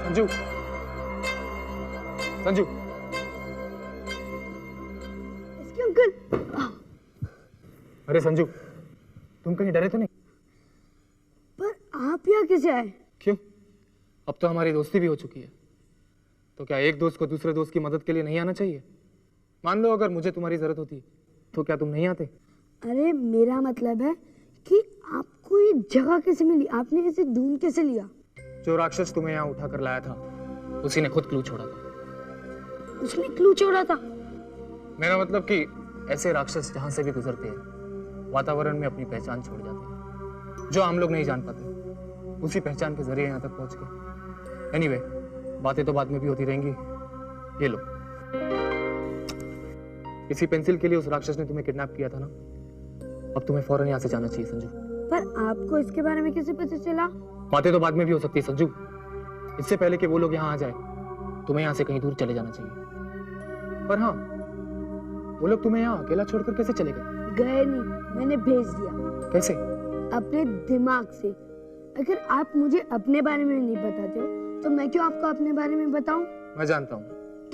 संजू, संजू, इसके अंकल। अरे संजू, तुम कहीं डरे तो नहीं? पर आप यहाँ कैसे आए? क्यों? अब तो हमारी दोस्ती भी हो चुकी है, तो क्या एक दोस्त को दूसरे दोस्त की मदद के लिए नहीं आना चाहिए? मान लो अगर मुझे तुम्हारी जरूरत होती तो क्या तुम नहीं आते? अरे मेरा मतलब है कि आपको ये जगह कैसे मिली? आपने इसे ढूंढ कैसे लिया? जो राक्षस तुम्हें यहाँ उठा कर लाया था उसी ने खुद क्लू छोड़ा था। उसने क्लू छोड़ा था? मेरा मतलब कि ऐसे राक्षस जहां से भी गुजरते हैं वातावरण में अपनी पहचान छोड़ जाते हैं, जो हम लोग नहीं जान पाते। उसी पहचान के जरिए यहाँ तक पहुंच गए। एनीवे, बातें तो बाद में भी होती रहेंगी। ये लो, इसी पेंसिल के लिए उस राक्षस ने तुम्हें किडनैप किया था ना? अब तुम्हें फौरन यहाँ से जाना चाहिए संजू। पर आपको इसके बारे में कैसे पता चला? बातें तो बाद में भी हो सकती है संजू। इससे पहले कि वो लोग यहाँ आ जाए तुम्हें यहाँ से कहीं दूर चले जाना चाहिए। पर हाँ, वो लोग तुम्हें यहाँ अकेला छोड़कर कैसे चले गए? गए नहीं, मैंने भेज दिया। कैसे? अपने दिमाग से। अगर आप मुझे अपने बारे में नहीं बताते हो तो मैं क्यों आपको अपने बारे में बताऊं? मैं जानता हूँ।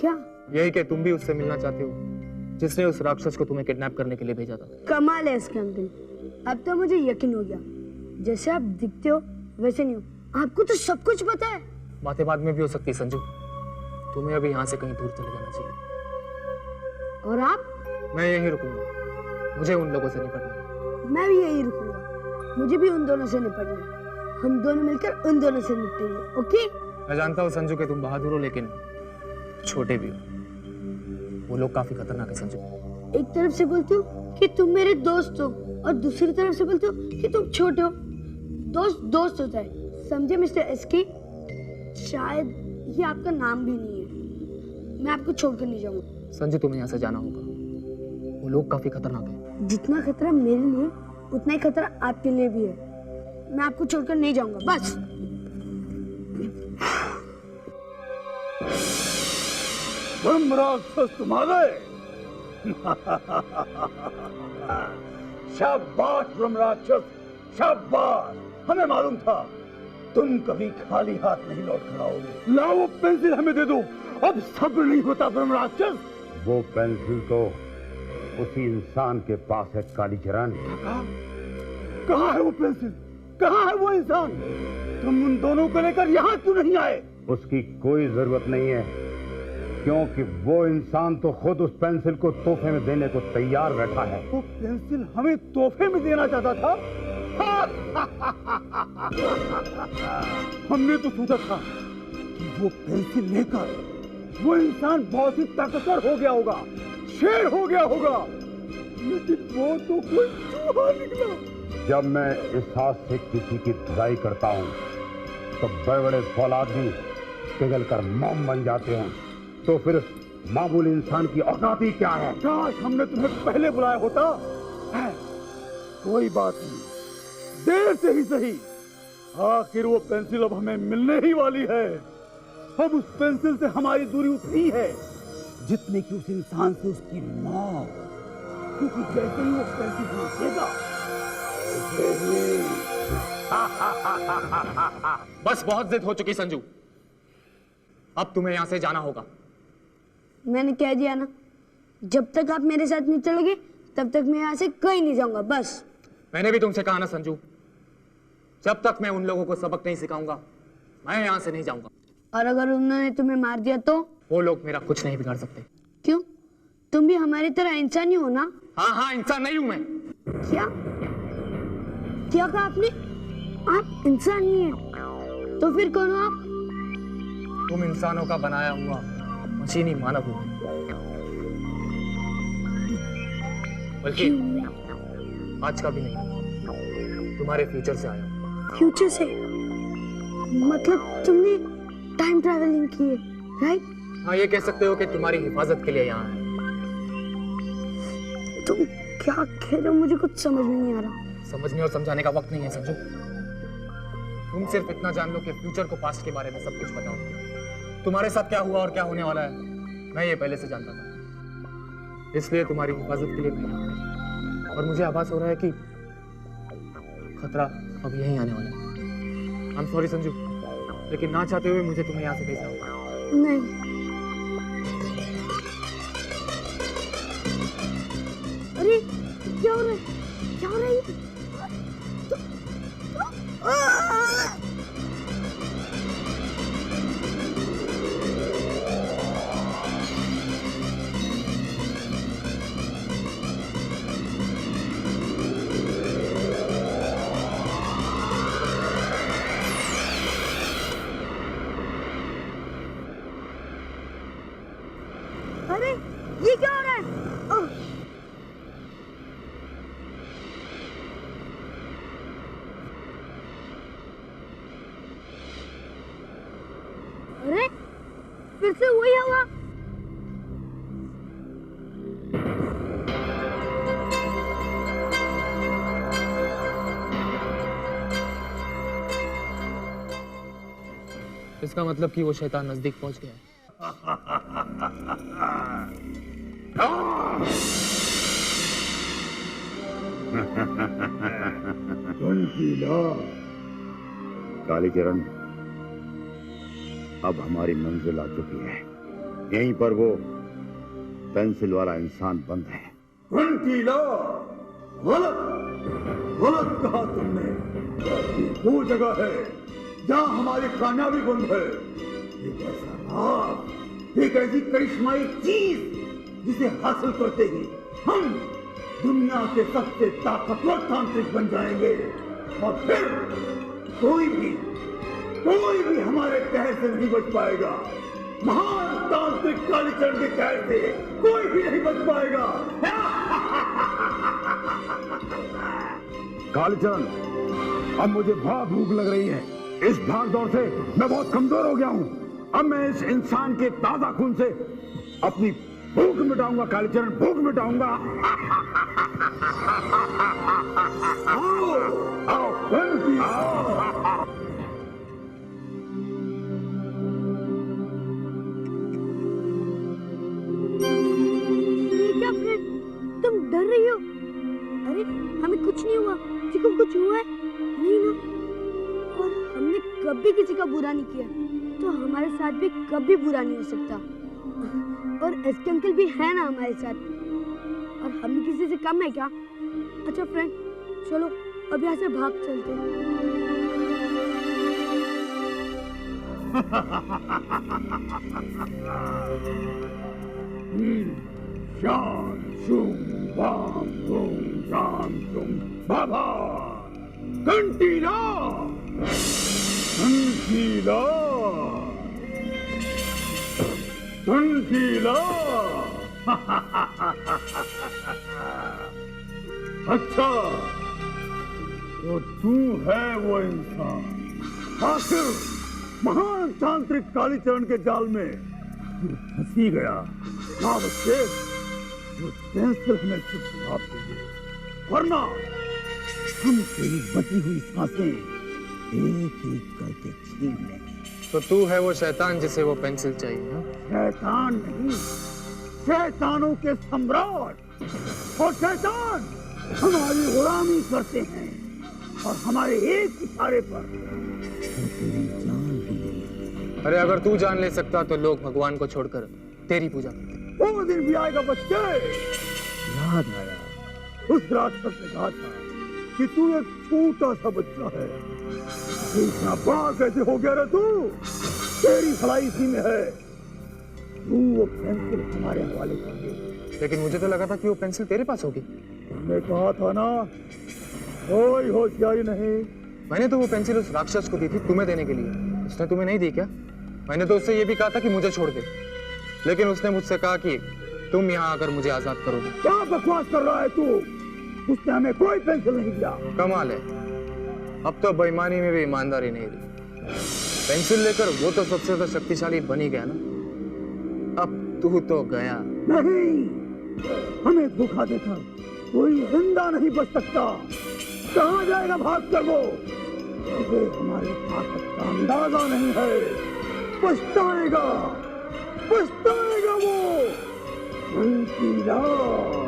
क्या? यही कि तुम भी उससे मिलना चाहते हो जिसने उस राक्षस को तुम्हें किडनैप करने के लिए भेजा था। कमाल है इसके अंकल, अब तो मुझे यकीन हो गया। जैसे आप दिखते हो वैसे नहीं हो, आपको तो सब कुछ पता है। बातें बाद में भी हो सकती है संजू। तुम्हें अभी यहाँ से कहीं दूर चले जाना चाहिए। और आप? मैं यहीं रुकूंगा, मुझे उन लोगों से निपटना है। मैं भी यहीं रुकूंगा, मुझे भी उन दोनों से निपटना है। हम दोनों मिलकर उन दोनों से निपटेंगे, ओके? मैं जानता हूँ संजू कि तुम बहादुर हो, लेकिन छोटे भी हो। वो लोग काफी खतरनाक है संजू। एक तरफ से बोलते हो कि तुम मेरे दोस्त हो और दूसरी तरफ से बोलते हो कि तुम छोटे हो। दोस्त दोस्त होता है, समझे मिस्टर एसके? शायद ये आपका नाम भी नहीं है। मैं आपको छोड़कर नहीं जाऊंगा। संजू, तुम्हें यहाँ से जाना होगा। वो लोग काफी खतरनाक है। जितना खतरा मेरे लिए उतना ही खतरा आपके लिए भी है। मैं आपको छोड़कर नहीं जाऊंगा, बस। ब्रह्म राक्षस तुम्हारे। शाबाश ब्रह्म राक्षस, शाबाश। हमें मालूम था तुम कभी खाली हाथ नहीं लौट कर आओगे। लाओ वो पेंसिल हमें दे दो, अब सब्र नहीं होता ब्रह्म राक्षस। वो पेंसिल तो उसी इंसान के पास है कालीचरण। कहाँ है वो पेंसिल? कहाँ है वो इंसान? तुम उन दोनों को लेकर यहाँ क्यों नहीं आए? उसकी कोई जरूरत नहीं है, क्योंकि वो इंसान तो खुद उस पेंसिल को तोहफे में देने को तैयार बैठा है। वो पेंसिल हमें तोहफे में देना चाहता था। हमने तो सोचा था कि वो पेंसिल लेकर वो इंसान बहुत ही ताकतवर हो गया होगा, शेर हो गया होगा, लेकिन वो तो कोई चूहा निकला। जब मैं इस हाथ से किसी की धुलाई करता हूँ तो बड़े बड़े फौलाद भी पिघल कर मोम बन जाते हैं, तो फिर उस मामूली इंसान की औकात ही क्या है? काश हमने तुम्हें पहले बुलाया होता। है, कोई बात नहीं, देर से ही सही, आखिर वो पेंसिल अब हमें मिलने ही वाली है। अब उस पेंसिल से हमारी दूरी उतनी है जितनी कि उस इंसान से उसकी मौत, क्योंकि जैसे ही वो पेंसिल देगा बस बहुत जिद हो चुकी संजू, अब तुम्हें यहाँ से जाना होगा। मैंने कह दिया ना, जब तक आप मेरे साथ नहीं चलोगे तब तक मैं यहाँ से कहीं नहीं जाऊंगा, बस। मैंने भी तुमसे कहा ना संजू, जब तक मैं उन लोगों को सबक नहीं सिखाऊंगा मैं यहाँ से नहीं जाऊंगा। और अगर उन्होंने तुम्हें मार दिया तो? वो लोग मेरा कुछ नहीं बिगाड़ सकते। क्यों? तुम भी हमारी तरह इंसान ही हो ना? हाँ हाँ, इंसान नहीं हूं मैं। क्या क्या कहा आपने? आप इंसान नहीं है तो फिर कौन हो आप? तुम इंसानों का बनाया हुआ मशीनी मानव हो। बल्कि आज का भी नहीं, तुम्हारे फ्यूचर से आया हूँ। फ्यूचर से? मतलब तुमने टाइम ट्रैवलिंग की है, राइट? हाँ, ये कह सकते हो कि तुम्हारी हिफाजत के लिए यहाँ है। तुम क्या कह रहे हो? मुझे कुछ समझ में नहीं आ रहा। समझने और समझाने का वक्त नहीं है संजू। तुम सिर्फ इतना जान लो कि फ्यूचर को पास्ट के बारे में सब कुछ पता हो। तुम्हारे साथ क्या हुआ और क्या होने वाला है, मैं ये पहले से जानता था। इसलिए तुम्हारी हिफाजत के लिए मैं यहाँ हूँ। और मुझे आभास हो रहा है कि खतरा अब यहीं आने वाला है। आई एम सॉरी संजू, लेकिन ना चाहते हुए मुझे तुम्हें यहाँ से भेजना होगा। नहीं, अरे क्या हो रहा है? क्या हो रहा है? अरे ये क्या हो रहा है? ओह! अरे फिर से वही हवा। इसका मतलब कि वो शैतान नजदीक पहुंच गया है। कालीचरण, अब हमारी मंजिल आ चुकी है। यहीं पर वो पेंसिल वाला इंसान बंद है। रंगीला, गलत गलत कहा तुमने। वो जगह है जहाँ हमारी कामयाबी बंद है। एक ऐसा राज, एक ऐसी करिश्माई चीज जिसे हासिल करते ही हम दुनिया के सबसे ताकतवर तांत्रिक बन जाएंगे। और फिर कोई भी हमारे कहर से नहीं बच पाएगा। महान तांत्रिक कालीचरण के कहर से कोई भी नहीं बच पाएगा। कालीचरण, अब मुझे बहुत भूख लग रही है। इस भाग दौड़ से मैं बहुत कमजोर हो गया हूँ। अब मैं इस इंसान के ताजा खून से अपनी भूख मिटाऊंगा। कालीचरण, भूख मिटाऊंगा। आओ, आओ, ये क्या फ्रेंड, तुम डर रही हो? अरे हमें कुछ नहीं हुआ। किसी को कुछ हुआ है? नहीं ना। और हमने कभी किसी का बुरा नहीं किया, तो हमारे साथ भी कभी बुरा नहीं हो सकता। और एसके अंकल भी है ना हमारे साथ, और हम भी किसी से कम है क्या? अच्छा फ्रेंड, चलो अब यहाँ से भाग चलते हैं। शाम शुम बाम बूम शाम शुम बाबा कंटीला कंटीला कंटीला। अच्छा, तो तू है वो इंसान। आखिर महान तांत्रिक कालीचरण के जाल में तू फंसी गया। ना बच्चे, वो पेंसिल हमें चुपचाप दे, वरना हम तेरी बची हुई सांसें एक एक करके छीन लेंगे। तो तू है वो शैतान जिसे वो पेंसिल चाहिए, हाँ? शैतान नहीं, शैतानों के सम्राट। और शैतान हमारी गुलामी करते हैं, और हमारे एक इशारे पर वो तेरी जान भी ले लेंगे। अरे अगर तू जान ले सकता तो लोग भगवान को छोड़कर तेरी पूजा करते। वो दिन भी आएगा बच्चे। याद आया, उस राक्षस ने कहा था कि तू एक छोटा सा बच्चा है। इतना बड़ा कैसे हो गया रे तू? तेरी भलाई इसी में है। तू वो पेंसिल हमारे हवाले कर दे। लेकिन मुझे तो लगा था कि वो पेंसिल तेरे पास होगी। तुमने कहा था ना, कोई होशियारी नहीं। मैंने तो वो पेंसिल उस राक्षस को दी थी तुम्हें देने के लिए। उसने तुम्हें नहीं दी क्या? मैंने तो उससे ये भी कहा था कि मुझे छोड़ दे, लेकिन उसने मुझसे कहा कि तुम यहाँ आकर मुझे आजाद करोगे। क्या बकवास कर रहा है तू? उसने हमें कोई पेंसिल नहीं दिया। कमाल है, अब तो बेईमानी में भी ईमानदारी नहीं रही। पेंसिल लेकर वो तो सबसे ज्यादा शक्तिशाली बन ही गया ना, अब तू तो गया। नहीं, हमें धोखा देकर कोई जिंदा नहीं बच सकता। कहाँ जाएगा भाग कर वो? तुझे हमारी ताकत का अंदाजा नहीं है। पछताएगा, पछताएगा वो। उनकी रात।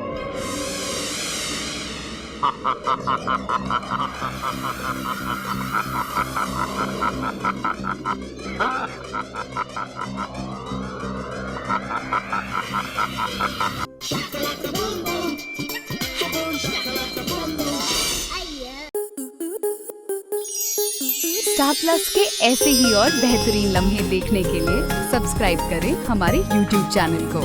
स्टार प्लस के ऐसे ही और बेहतरीन लम्हे देखने के लिए सब्सक्राइब करें हमारे YouTube चैनल को।